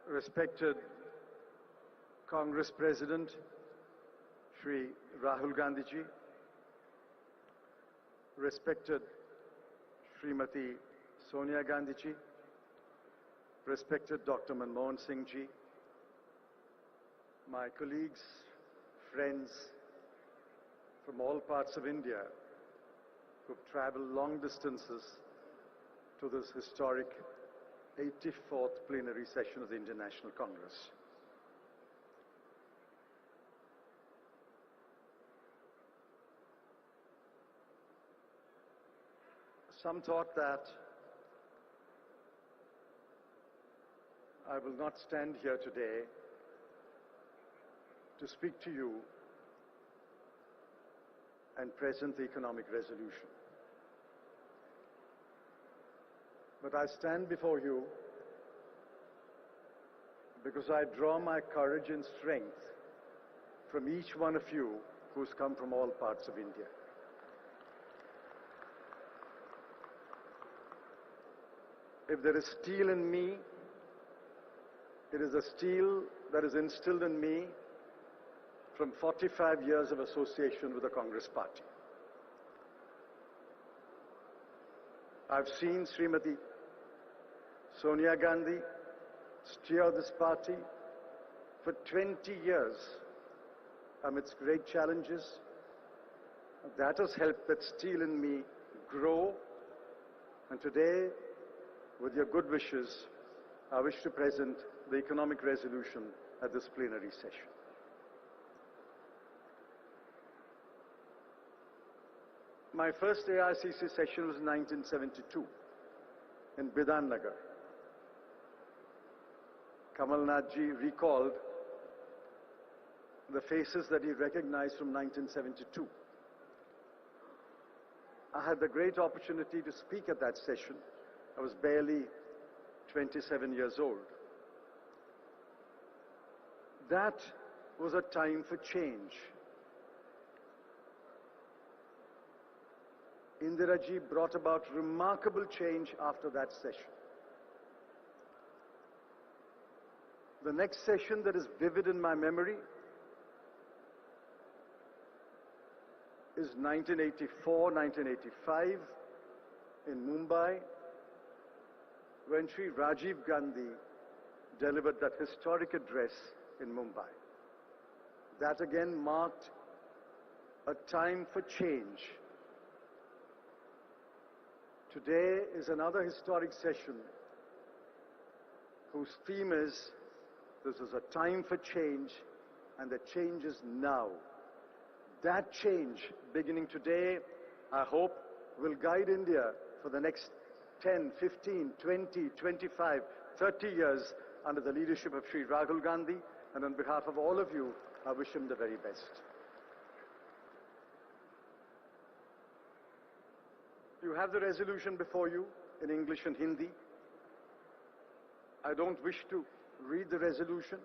Respected Congress President, Shri Rahul Gandhi ji, respected Srimati Sonia Gandhi ji, respected Dr. Manmohan Singh ji, my colleagues, friends from all parts of India who've traveled long distances to this historic 84th plenary session of the Indian National Congress. Some thought that I will not stand here today to speak to you and present the economic resolution. But I stand before you because I draw my courage and strength from each one of you who's come from all parts of India. If there is steel in me, it is a steel that is instilled in me from 45 years of association with the Congress Party. I've seen Srimati Sonia Gandhi steer this party for 20 years amidst great challenges. That has helped that steel in me grow. And today, with your good wishes, I wish to present the economic resolution at this plenary session. My first AICC session was in 1972 in Bidan Nagar. Kamal Nath ji recalled the faces that he recognized from 1972. I had the great opportunity to speak at that session. I was barely 27 years old. That was a time for change. Indira ji brought about remarkable change after that session. The next session that is vivid in my memory is 1984-1985 in Mumbai, when Shri Rajiv Gandhi delivered that historic address in Mumbai. That again marked a time for change. Today is another historic session whose theme is, this is a time for change, and the change is now. That change, beginning today, I hope, will guide India for the next 10, 15, 20, 25, 30 years under the leadership of Shri Rahul Gandhi, and on behalf of all of you, I wish him the very best. You have the resolution before you in English and Hindi. I don't wish to read the resolution.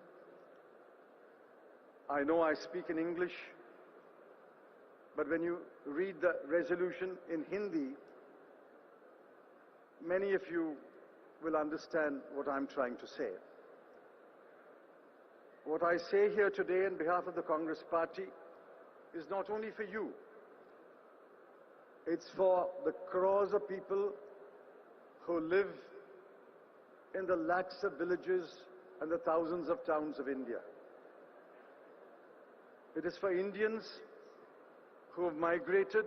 I know I speak in English, but when you read the resolution in Hindi, many of you will understand what I'm trying to say. What I say here today on behalf of the Congress Party is not only for you, it's for the crores of people who live in the lakhs of villages and the thousands of towns of India. It is for Indians who have migrated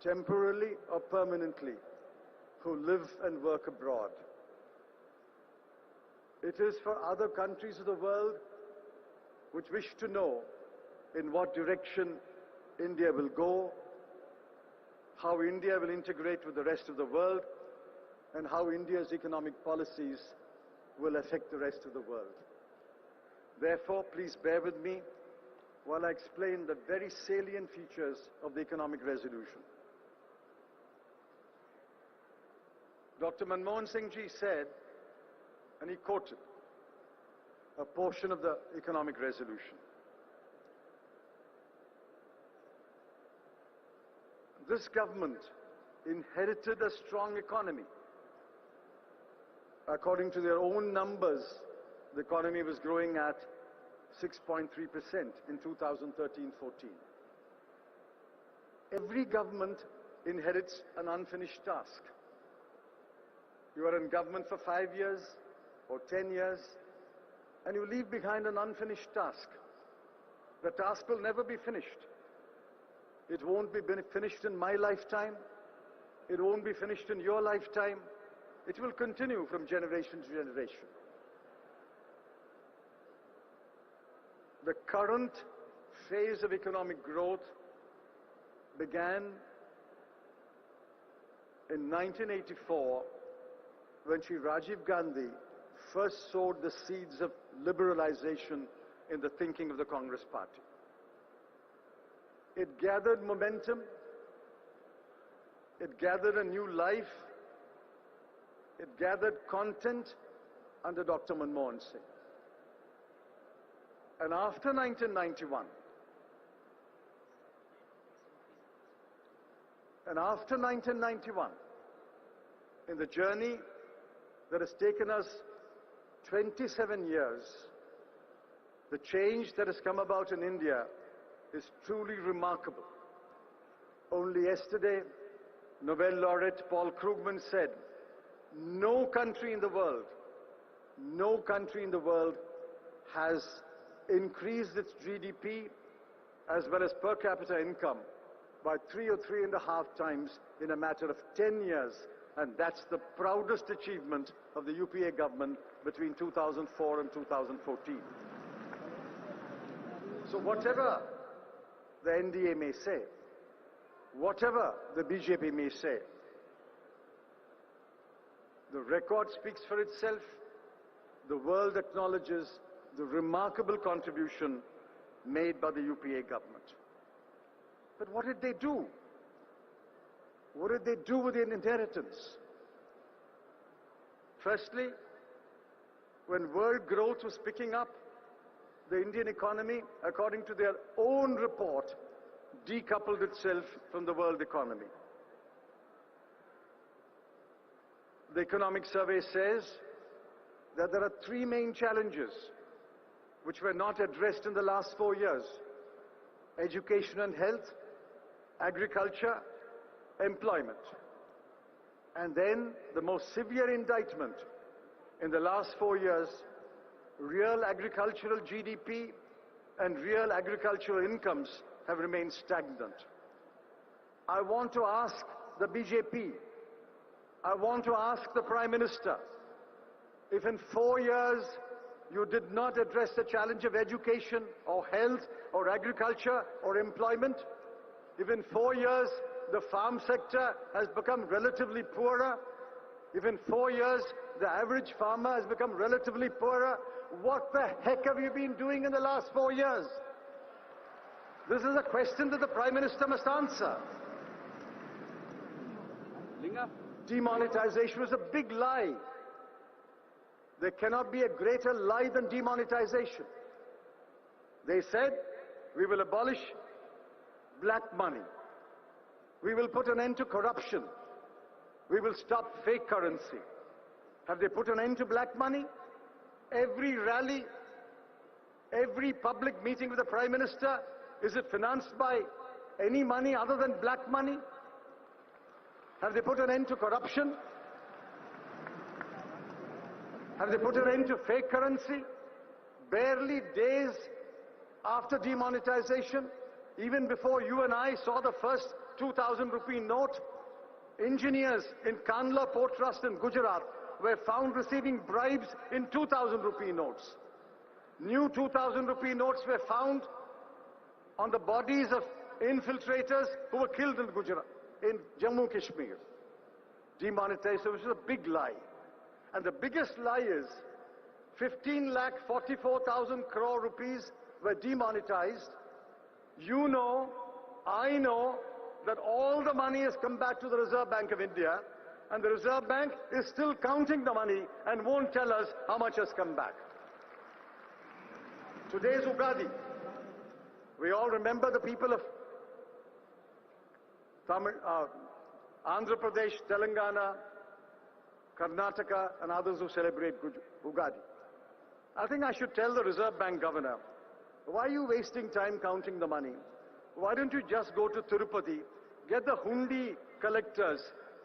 temporarily or permanently, who live and work abroad. It is for other countries of the world which wish to know in what direction India will go, how India will integrate with the rest of the world, and how India's economic policies will affect the rest of the world. Therefore, please bear with me while I explain the very salient features of the economic resolution. Dr. Manmohan Singh ji said, and he quoted a portion of the economic resolution. This government inherited a strong economy. According to their own numbers, the economy was growing at 6.3% in 2013-14. Every government inherits an unfinished task. You are in government for 5 years or 10 years, and you leave behind an unfinished task. The task will never be finished. It won't be finished in my lifetime. It won't be finished in your lifetime. It will continue from generation to generation. The current phase of economic growth began in 1984 when Shri Rajiv Gandhi first sowed the seeds of liberalization in the thinking of the Congress Party. It gathered momentum, it gathered a new life, it gathered content under Dr. Manmohan Singh. And after 1991, in the journey that has taken us 27 years, the change that has come about in India is truly remarkable. Only yesterday, Nobel laureate Paul Krugman said, no country in the world has increased its GDP as well as per capita income by 3 or 3.5 times in a matter of 10 years. And that's the proudest achievement of the UPA government between 2004 and 2014. So whatever the NDA may say, whatever the BJP may say, the record speaks for itself. The world acknowledges the remarkable contribution made by the UPA government. But what did they do? What did they do with their inheritance? Firstly, when world growth was picking up, the Indian economy, according to their own report, decoupled itself from the world economy. The economic survey says that there are 3 main challenges which were not addressed in the last 4 years: education and health, agriculture, employment. And then the most severe indictment: in the last 4 years, real agricultural GDP and real agricultural incomes have remained stagnant. I want to ask the BJP, I want to ask the Prime Minister, if in 4 years you did not address the challenge of education or health or agriculture or employment, if in 4 years the farm sector has become relatively poorer, if in 4 years the average farmer has become relatively poorer, what the heck have you been doing in the last 4 years? This is a question that the Prime Minister must answer. Linga? Demonetization was a big lie. There cannot be a greater lie than demonetization. They said, we will abolish black money. We will put an end to corruption. We will stop fake currency. Have they put an end to black money? Every rally, every public meeting with the Prime Minister, is it financed by any money other than black money? Have they put an end to corruption? Have they put an end to fake currency? Barely days after demonetization, even before you and I saw the first 2,000 rupee note, engineers in Kandla Port Trust in Gujarat were found receiving bribes in 2,000 rupee notes. New 2,000 rupee notes were found on the bodies of infiltrators who were killed in Gujarat, in Jammu Kashmir. Demonetization was a big lie. And the biggest lie is 15,44,000 crore rupees were demonetized. You know, I know that all the money has come back to the Reserve Bank of India, and the Reserve Bank is still counting the money and won't tell us how much has come back. Today is Ugadi. We all remember the people of Andhra Pradesh, Telangana, Karnataka and others who celebrate Ugadi. I think I should tell the Reserve Bank governor, why are you wasting time counting the money? Why don't you just go to Tirupati, get the hundi collectors,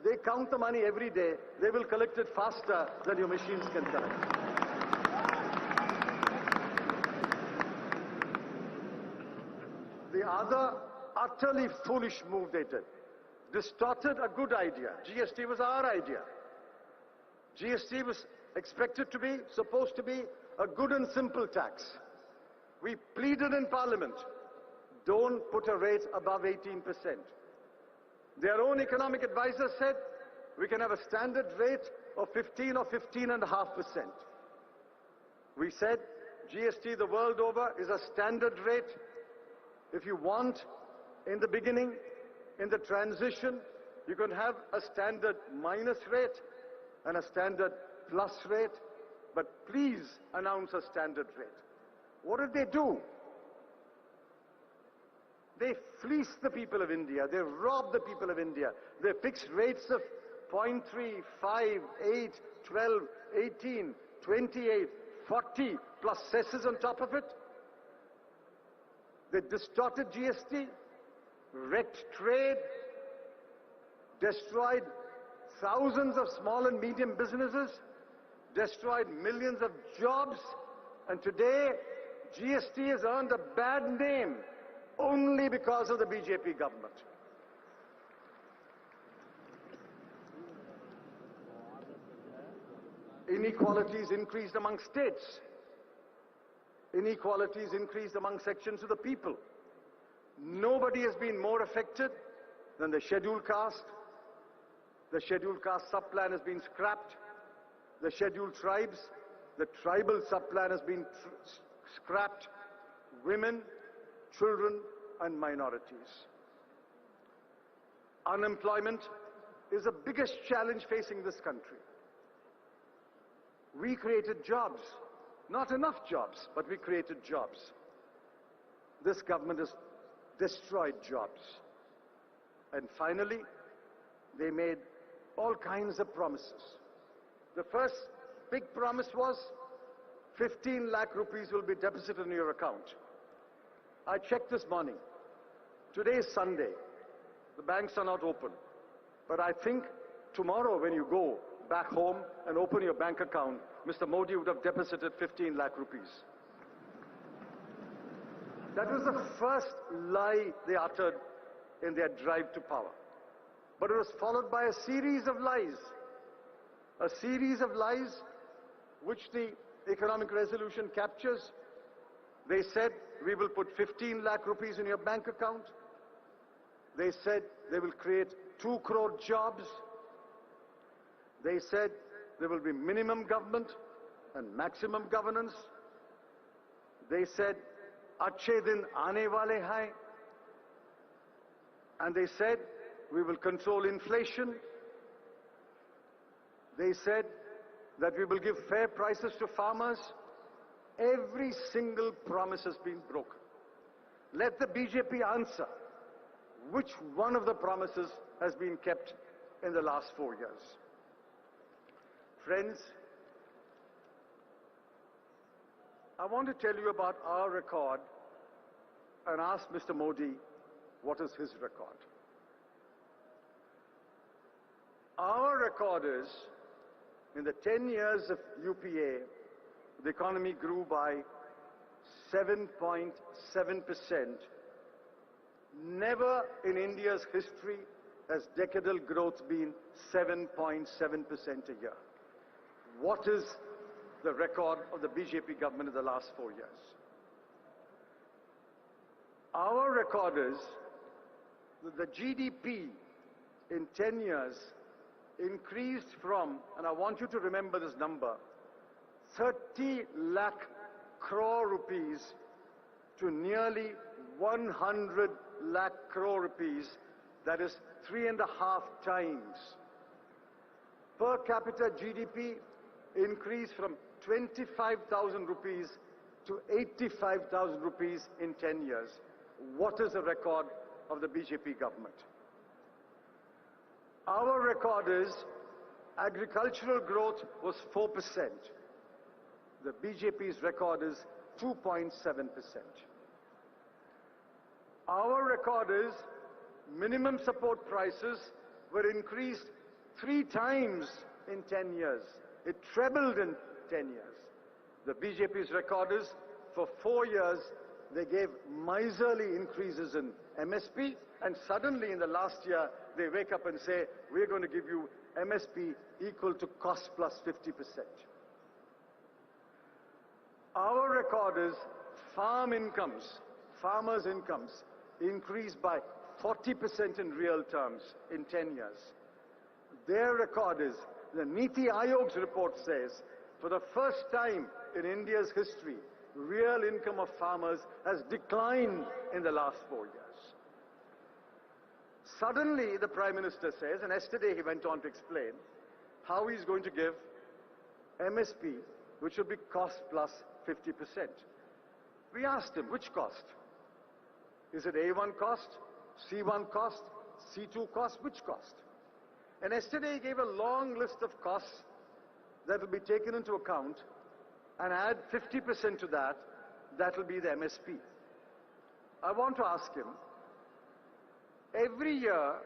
they count the money every day, they will collect it faster than your machines can collect. The other utterly foolish move they did, distorted a good idea. GST was our idea. GST was supposed to be a good and simple tax. We pleaded in Parliament, don't put a rate above 18%. Their own economic advisor said, we can have a standard rate of 15 or 15.5%. We said, GST the world over is a standard rate. If you want, in the beginning, in the transition, you can have a standard minus rate and a standard plus rate, but please announce a standard rate. What did they do? They fleeced the people of India. They robbed the people of India. They fixed rates of 0.3, 5, 8, 12, 18, 28, 40, plus cesses on top of it. They distorted GST, wrecked trade, destroyed thousands of small and medium businesses, destroyed millions of jobs, and today GST has earned a bad name only because of the BJP government. Inequalities increased among states. Inequalities increased among sections of the people. Nobody has been more affected than the scheduled caste. The scheduled caste sub-plan has been scrapped. The scheduled tribes, the tribal sub-plan has been scrapped. Women, children and minorities. Unemployment is the biggest challenge facing this country. We created jobs. Not enough jobs, but we created jobs. This government has destroyed jobs. And finally, they made all kinds of promises. The first big promise was 15 lakh rupees will be deposited in your account. I checked this morning. Today is Sunday. The banks are not open. But I think tomorrow when you go back home and open your bank account, Mr. Modi would have deposited 15 lakh rupees. That was the first lie they uttered in their drive to power. But it was followed by a series of lies. A series of lies which the economic resolution captures. They said, we will put 15 lakh rupees in your bank account. They said they will create 2 crore jobs. They said there will be minimum government and maximum governance. They said, Achhe din aane wale hai. And they said, we will control inflation. They said that we will give fair prices to farmers. Every single promise has been broken. Let the BJP answer which one of the promises has been kept in the last 4 years. Friends, I want to tell you about our record and ask Mr. Modi what is his record. Our record is, in the 10 years of UPA, the economy grew by 7.7%. Never in India's history has decadal growth been 7.7% a year. What is the record of the BJP government in the last 4 years? Our record is that the GDP in 10 years increased from, and I want you to remember this number, 30 lakh crore rupees to nearly 100 lakh crore rupees. That is 3.5 times. Per capita GDP increased from 25,000 rupees to 85,000 rupees in 10 years. What is the record of the BJP government? Our record is agricultural growth was 4%. The BJP's record is 2.7%. Our record is minimum support prices were increased 3 times in 10 years. It trebled in 10 years. The BJP's record is for 4 years, they gave miserly increases in MSP, and suddenly in the last year, they wake up and say, we're going to give you MSP equal to cost plus 50%. Our record is farm incomes, farmers' incomes, increased by 40% in real terms in 10 years. Their record is, the Niti Aayog's report says, for the first time in India's history, real income of farmers has declined in the last 4 years. Suddenly, the Prime Minister says, and yesterday he went on to explain, how he's going to give MSP, which will be cost plus 50%. We asked him, which cost? Is it A1 cost, C1 cost, C2 cost, which cost? And yesterday he gave a long list of costs that will be taken into account, and add 50% to that, that will be the MSP. I want to ask him, every year,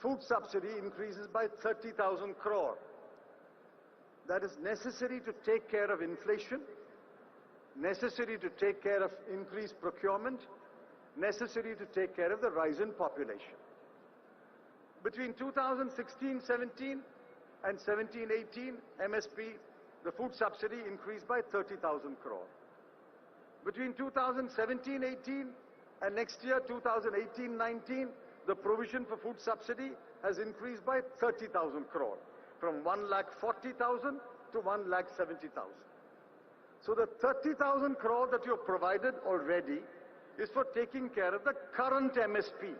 food subsidy increases by 30,000 crore. That is necessary to take care of inflation, necessary to take care of increased procurement, necessary to take care of the rise in population. Between 2016-17 and 17-18, MSP, the food subsidy increased by 30,000 crore. Between 2017-18 and next year, 2018-19, the provision for food subsidy has increased by 30,000 crore, from 1,40,000 to 1,70,000. So the 30,000 crore that you have provided already is for taking care of the current MSP.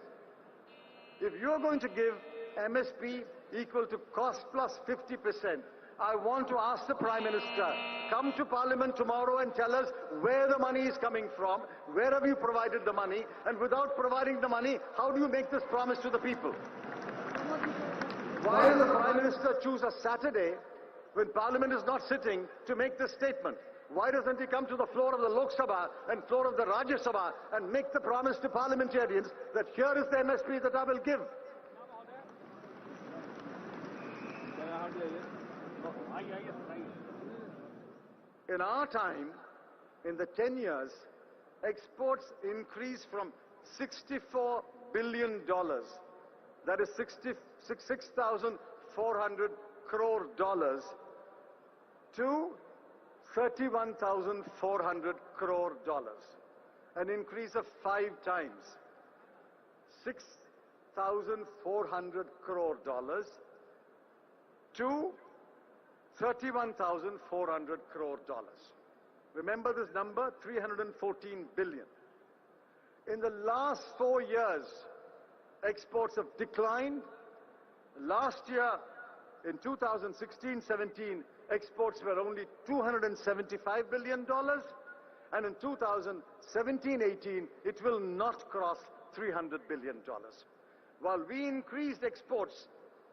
If you're going to give MSP equal to cost plus 50%, I want to ask the Prime Minister, come to Parliament tomorrow and tell us where the money is coming from, where have you provided the money, and without providing the money, how do you make this promise to the people? Why does the Prime Minister choose a Saturday when Parliament is not sitting to make this statement? Why doesn't he come to the floor of the Lok Sabha and floor of the Rajya Sabha and make the promise to parliamentarians that here is the MSP that I will give? In our time, in the 10 years, exports increased from $64 billion, that is 6,400 crore dollars, to 31,400 crore dollars, an increase of 5 times. 6,400 crore dollars to 31,400 crore dollars. Remember this number, 314 billion. In the last 4 years, exports have declined. Last year, in 2016-17, exports were only $275 billion, and in 2017-18, it will not cross $300 billion. While we increased exports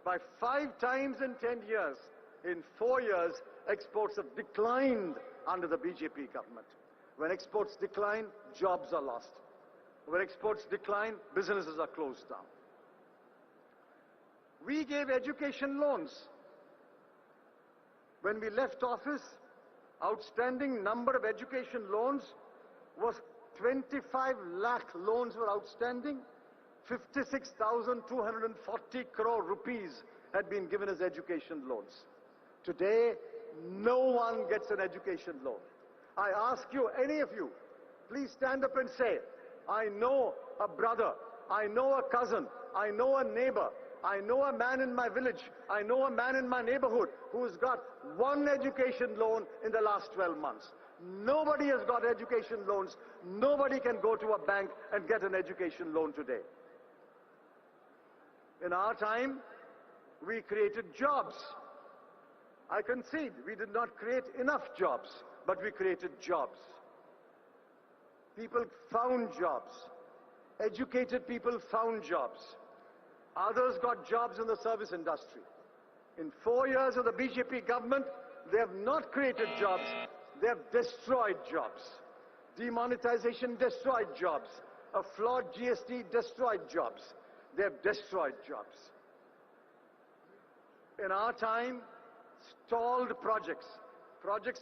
by 5 times in 10 years, in 4 years, exports have declined under the BJP government. When exports decline, jobs are lost. When exports decline, businesses are closed down. We gave education loans. When we left office, outstanding number of education loans was 25 lakh loans were outstanding. 56,240 crore rupees had been given as education loans. Today, no one gets an education loan. I ask you, any of you, please stand up and say, I know a brother, I know a cousin, I know a neighbor, I know a man in my village, I know a man in my neighborhood who's got one education loan in the last 12 months. Nobody has got education loans. Nobody can go to a bank and get an education loan today. In our time, we created jobs. I concede we did not create enough jobs, but we created jobs. People found jobs. Educated people found jobs. Others got jobs in the service industry. In 4 years of the BJP government, they have not created jobs. They have destroyed jobs. Demonetization destroyed jobs. A flawed GST destroyed jobs. They have destroyed jobs. In our time, stalled projects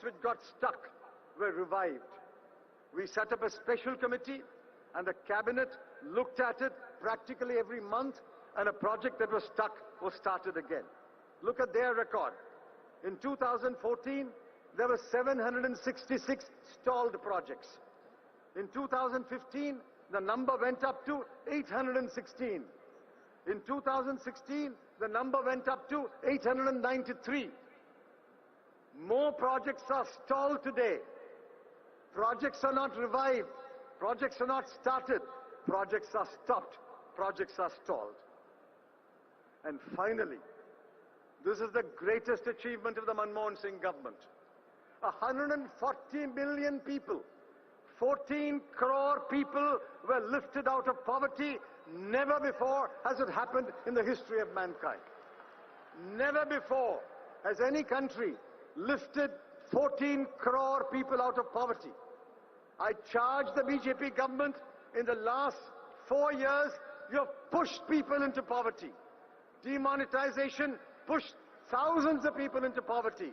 which got stuck, were revived. We set up a special committee and the cabinet looked at it practically every month, and a project that was stuck was started again. Look at their record. In 2014, there were 766 stalled projects. In 2015, the number went up to 816. In 2016, the number went up to 893. More projects are stalled today. Projects are not revived. Projects are not started. Projects are stopped. Projects are stalled. And finally, this is the greatest achievement of the Manmohan Singh government. 140 million people, 14 crore people were lifted out of poverty. Never before has it happened in the history of mankind. Never before has any country lifted 14 crore people out of poverty. I charge the BJP government, in the last 4 years, you have pushed people into poverty. Demonetization pushed thousands of people into poverty.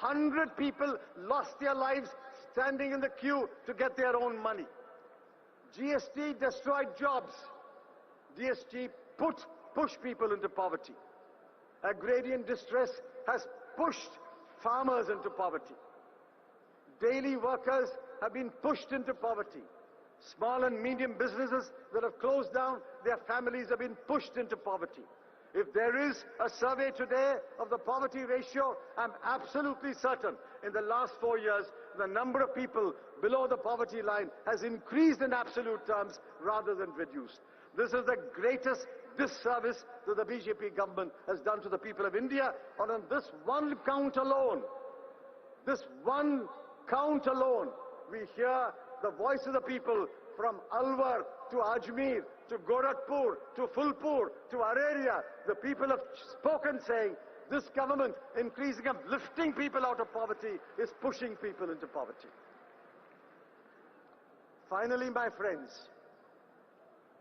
100 people lost their lives standing in the queue to get their own money. GST destroyed jobs. GST pushed people into poverty. Agrarian distress has pushed farmers into poverty. Daily workers have been pushed into poverty. Small and medium businesses that have closed down, their families have been pushed into poverty. If there is a survey today of the poverty ratio, I'm absolutely certain in the last 4 years, the number of people below the poverty line has increased in absolute terms rather than reduced. This is the greatest disservice that the BJP government has done to the people of India. And on this one count alone, we hear the voice of the people from Alwar to Ajmer to Gorakhpur to Phulpur to Araria. The people have spoken saying, this government, increasing and lifting people out of poverty, is pushing people into poverty. Finally, my friends,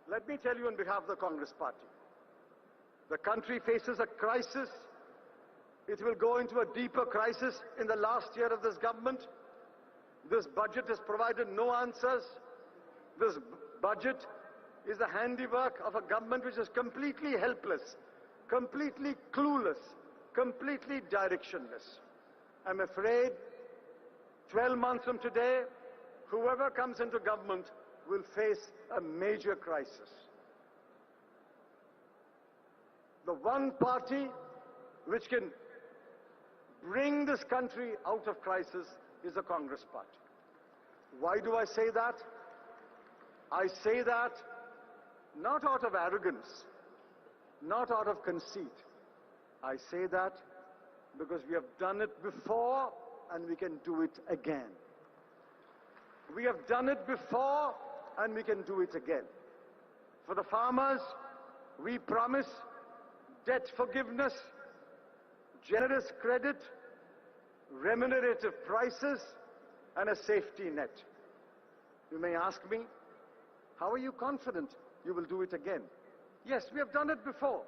let me tell you on behalf of the Congress Party, the country faces a crisis. It will go into a deeper crisis in the last year of this government. This budget has provided no answers. This budget is the handiwork of a government which is completely helpless, completely clueless, completely directionless. I'm afraid 12 months from today, whoever comes into government will face a major crisis. The one party which can bring this country out of crisis is the Congress Party. Why do I say that? I say that not out of arrogance, not out of conceit. I say that because we have done it before and we can do it again. We have done it before and we can do it again. For the farmers, we promise debt forgiveness, generous credit, remunerative prices, and a safety net. You may ask me, how are you confident you will do it again? Yes, we have done it before.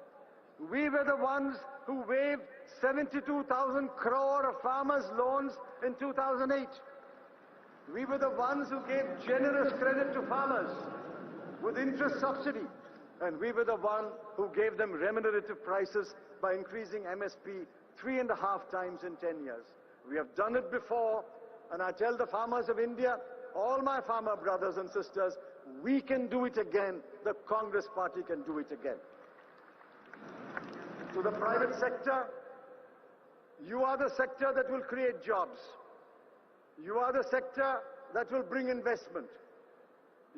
We were the ones who waived 72,000 crore of farmers' loans in 2008. We were the ones who gave generous credit to farmers with interest subsidy. And we were the one who gave them remunerative prices by increasing MSP 3.5 times in 10 years. We have done it before, and I tell the farmers of India, all my farmer brothers and sisters, we can do it again. The Congress Party can do it again. To the private sector, you are the sector that will create jobs. You are the sector that will bring investment.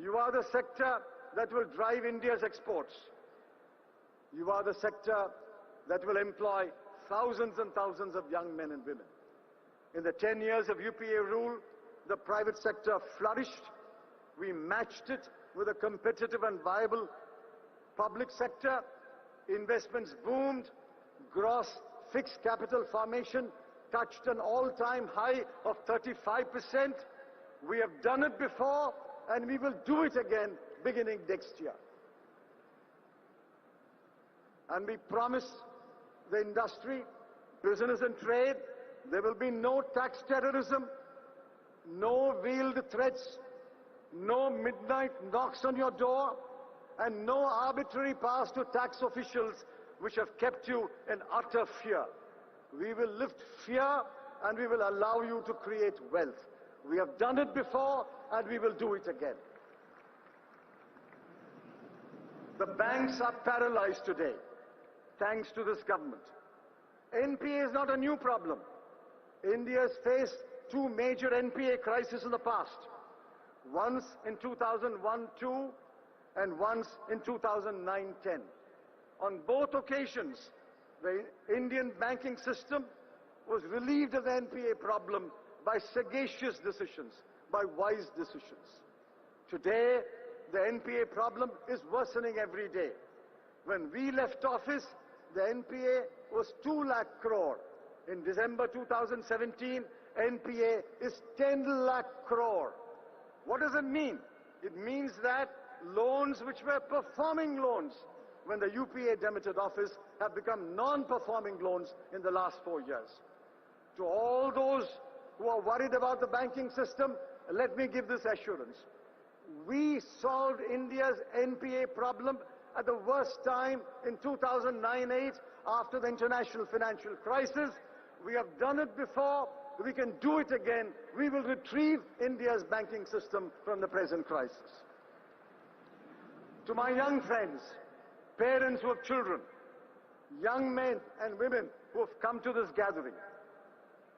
You are the sector that will drive India's exports. You are the sector that will employ thousands and thousands of young men and women. In the 10 years of UPA rule, the private sector flourished. We matched it with a competitive and viable public sector. Investments boomed. Gross fixed capital formation touched an all-time high of 35%. We have done it before, and we will do it again beginning next year. And we promise the industry, business and trade, there will be no tax terrorism, no veiled threats, no midnight knocks on your door, and no arbitrary powers to tax officials which have kept you in utter fear. We will lift fear and we will allow you to create wealth. We have done it before and we will do it again. The banks are paralyzed today, thanks to this government. NPA is not a new problem. India has faced two major NPA crises in the past. Once in 2001-2 and once in 2009-10. On both occasions, the Indian banking system was relieved of the NPA problem by sagacious decisions, by wise decisions. Today, the NPA problem is worsening every day. When we left office, the NPA was 2 lakh crore. In December 2017, NPA is 10 lakh crore. What does it mean? It means that loans which were performing loans when the UPA demitted office have become non-performing loans in the last 4 years. To all those who are worried about the banking system, let me give this assurance. We solved India's NPA problem at the worst time in 2009-8 after the international financial crisis. We have done it before. We can do it again. We will retrieve India's banking system from the present crisis. To my young friends, parents who have children, young men and women who have come to this gathering,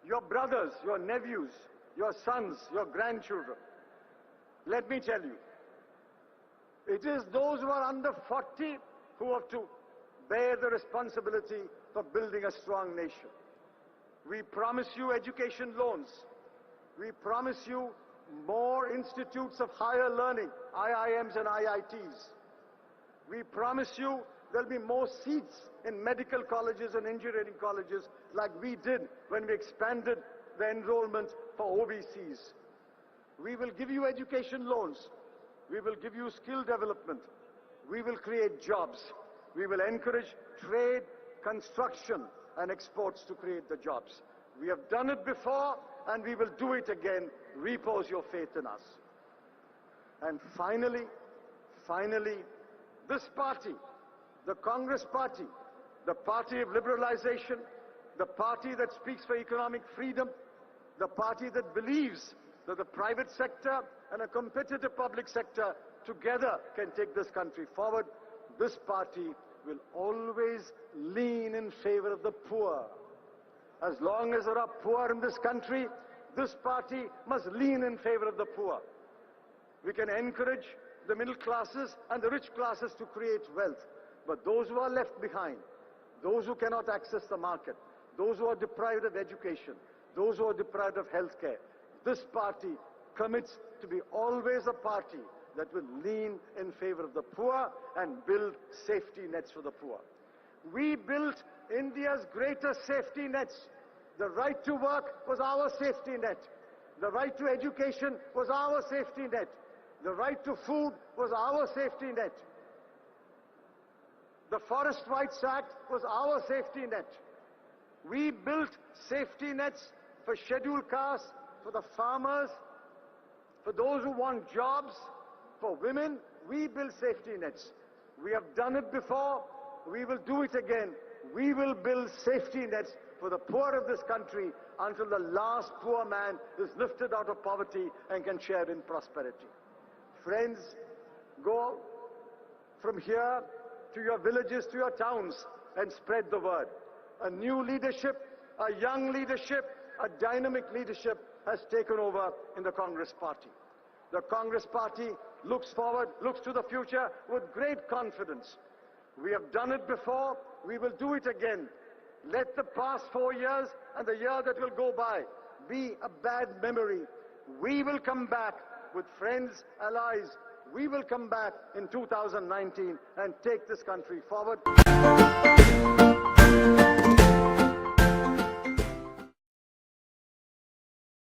your brothers, your nephews, your sons, your grandchildren, let me tell you, it is those who are under 40 who have to bear the responsibility for building a strong nation. We promise you education loans. We promise you more institutes of higher learning, IIMs and IITs. We promise you there'll be more seats in medical colleges and engineering colleges like we did when we expanded the enrollment for OBCs. We will give you education loans. We will give you skill development. We will create jobs. We will encourage trade, construction, and exports to create the jobs. We have done it before, and we will do it again. Repose your faith in us. And finally, this party, the Congress Party, the party of liberalization, the party that speaks for economic freedom, the party that believes that the private sector and a competitive public sector together can take this country forward, this party will always lean in favor of the poor. As long as there are poor in this country, this party must lean in favor of the poor. We can encourage the middle classes and the rich classes to create wealth. But those who are left behind, those who cannot access the market, those who are deprived of education, those who are deprived of health care, this party commits to be always a party that will lean in favor of the poor and build safety nets for the poor. We built India's greatest safety nets. The right to work was our safety net. The right to education was our safety net. The right to food was our safety net. The Forest Rights Act was our safety net. We built safety nets for scheduled castes, for the farmers, for those who want jobs, for women. We build safety nets. We have done it before. We will do it again. We will build safety nets for the poor of this country until the last poor man is lifted out of poverty and can share in prosperity. Friends, go from here to your villages, to your towns, and spread the word. A new leadership, a young leadership, a dynamic leadership has taken over in the Congress Party. The Congress Party looks forward, looks to the future with great confidence. We have done it before, we will do it again. Let the past 4 years and the year that will go by be a bad memory. We will come back with friends, allies. We will come back in 2019 and take this country forward.